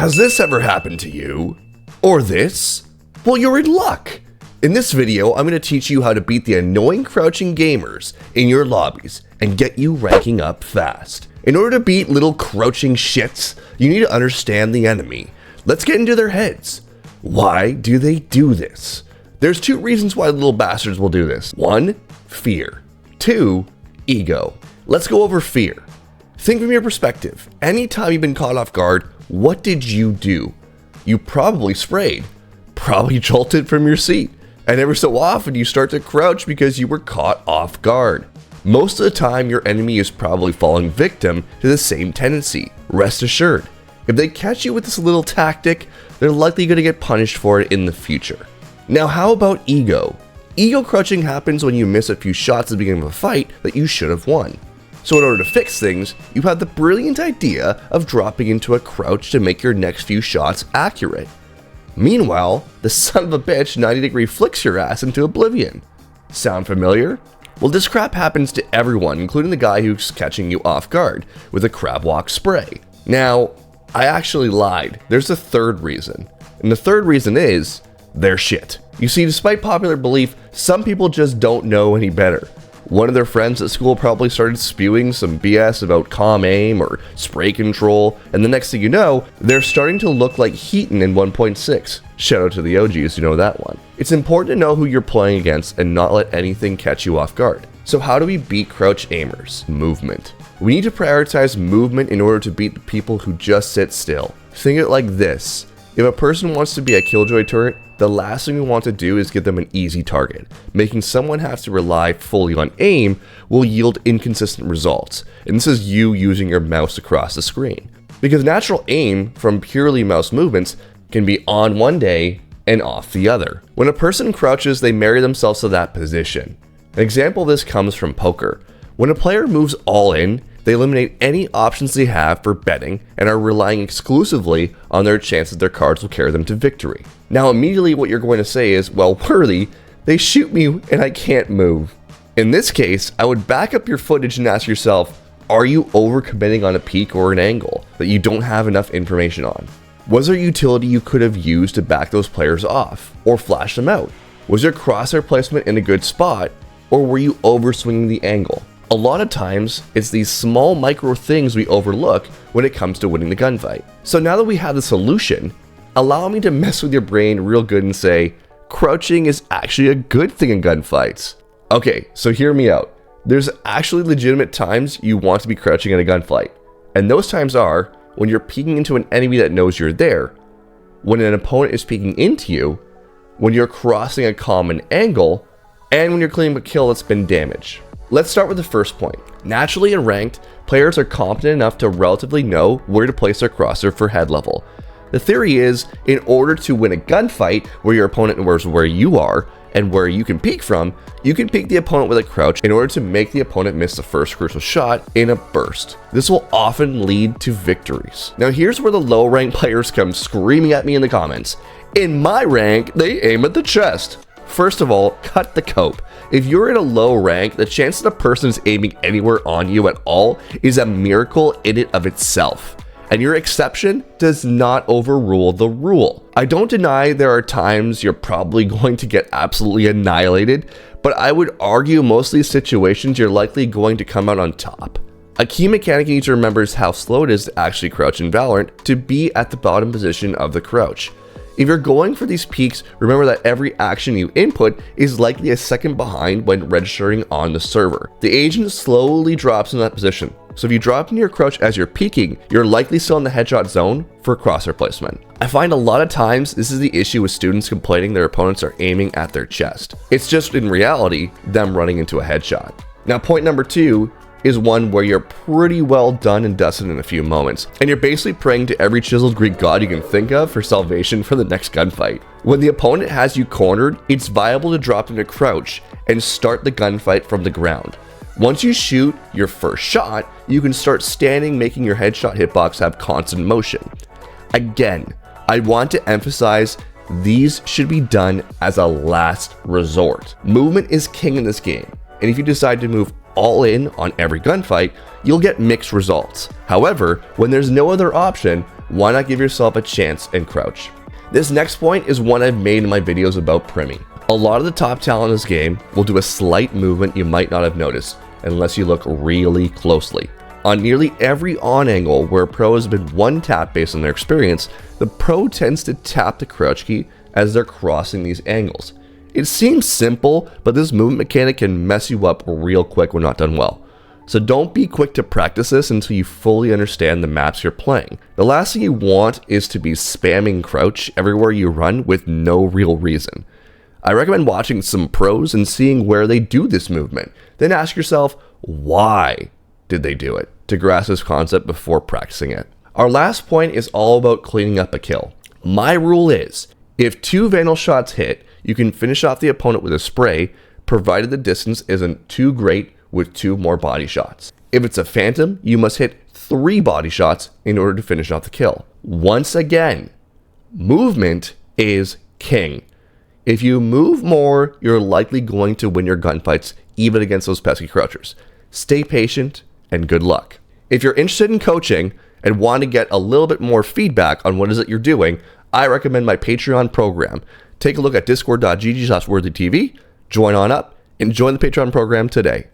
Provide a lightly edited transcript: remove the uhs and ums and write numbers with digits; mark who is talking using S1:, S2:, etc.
S1: Has this ever happened to you? Or this? Well, you're in luck. In this video, I'm going to teach you how to beat the annoying crouching gamers in your lobbies and get you ranking up fast. In order to beat little crouching shits, you need to understand the enemy. Let's get into their heads. Why do they do this? There's two reasons why little bastards will do this. 1, fear. 2, ego. Let's go over fear. Think from your perspective. Anytime you've been caught off guard, what did you do? You probably sprayed, probably jolted from your seat, and every so often you start to crouch because you were caught off guard. Most of the time, your enemy is probably falling victim to the same tendency. Rest assured, if they catch you with this little tactic, they're likely going to get punished for it in the future. Now, how about ego? Ego crouching happens when you miss a few shots at the beginning of a fight that you should have won. So in order to fix things, you have the brilliant idea of dropping into a crouch to make your next few shots accurate. Meanwhile, the son of a bitch 90-degree flicks your ass into oblivion. Sound familiar? Well, this crap happens to everyone, including the guy who's catching you off guard with a crab walk spray. Now, I actually lied. There's a third reason. And the third reason is, they're shit. You see, despite popular belief, some people just don't know any better. One of their friends at school probably started spewing some BS about calm aim or spray control, and the next thing you know, they're starting to look like Heaton in 1.6. Shout out to the OGs who know that one. It's important to know who you're playing against and not let anything catch you off guard. So how do we beat crouch aimers? Movement. We need to prioritize movement in order to beat the people who just sit still. Think it like this. If a person wants to be a killjoy turret, the last thing we want to do is give them an easy target. Making someone have to rely fully on aim will yield inconsistent results, and this is you using your mouse across the screen. Because natural aim from purely mouse movements can be on one day and off the other. When a person crouches, they marry themselves to that position. An example of this comes from poker. When a player moves all in, they eliminate any options they have for betting and are relying exclusively on their chance that their cards will carry them to victory. Now immediately what you're going to say is, well, Worthy, they shoot me and I can't move. In this case, I would back up your footage and ask yourself, are you overcommitting on a peak or an angle that you don't have enough information on? Was there utility you could have used to back those players off or flash them out? Was your crosshair placement in a good spot, or were you overswinging the angle? A lot of times, it's these small micro things we overlook when it comes to winning the gunfight. So now that we have the solution, allow me to mess with your brain real good and say, crouching is actually a good thing in gunfights. Okay, so hear me out. There's actually legitimate times you want to be crouching in a gunfight. And those times are when you're peeking into an enemy that knows you're there, when an opponent is peeking into you, when you're crossing a common angle, and when you're cleaning a kill that's been damaged. Let's start with the first point. Naturally in ranked, players are competent enough to relatively know where to place their crosshair for head level. The theory is, in order to win a gunfight where your opponent knows where you are and where you can peek from, you can peek the opponent with a crouch in order to make the opponent miss the first crucial shot in a burst. This will often lead to victories. Now here's where the low ranked players come screaming at me in the comments. In my rank, they aim at the chest. First of all, cut the cope. If you're in a low rank, the chance that a person is aiming anywhere on you at all is a miracle in and of itself. And your exception does not overrule the rule. I don't deny there are times you're probably going to get absolutely annihilated, but I would argue most of these situations you're likely going to come out on top. A key mechanic you need to remember is how slow it is to actually crouch in Valorant to be at the bottom position of the crouch. If you're going for these peaks, remember that every action you input is likely a second behind when registering on the server. The agent slowly drops in that position, so if you drop into your crouch as you're peeking, you're likely still in the headshot zone for crosshair placement. I find a lot of times this is the issue with students complaining their opponents are aiming at their chest. It's just in reality, them running into a headshot. Now point number 2 is one where you're pretty well done and dusted in a few moments, and you're basically praying to every chiseled Greek god you can think of for salvation for the next gunfight. When the opponent has you cornered, it's viable to drop into crouch and start the gunfight from the ground. Once you shoot your first shot, you can start standing, making your headshot hitbox have constant motion. Again, I want to emphasize these should be done as a last resort. Movement is king in this game, and if you decide to move all in on every gunfight, you'll get mixed results. However, when there's no other option, Why not give yourself a chance and crouch? This next point is one I've made in my videos about priming. A lot of the top talent in this game will do a slight movement you might not have noticed unless you look really closely. On nearly every on angle where a pro has been one tap based on their experience, the pro tends to tap the crouch key as they're crossing these angles. It seems simple, but this movement mechanic can mess you up real quick when not done well. So don't be quick to practice this until you fully understand the maps you're playing. The last thing you want is to be spamming crouch everywhere you run with no real reason. I recommend watching some pros and seeing where they do this movement. Then ask yourself, why did they do it, to grasp this concept before practicing it. Our last point is all about cleaning up a kill. My rule is, if 2 Vandal shots hit, you can finish off the opponent with a spray, provided the distance isn't too great with 2 more body shots. If it's a Phantom, you must hit 3 body shots in order to finish off the kill. Once again, movement is king. If you move more, you're likely going to win your gunfights, even against those pesky crouchers. Stay patient, and good luck. If you're interested in coaching and want to get a little bit more feedback on what is it you're doing, I recommend my Patreon program. Take a look at discord.gg/worthytv, join on up, and join the Patreon program today.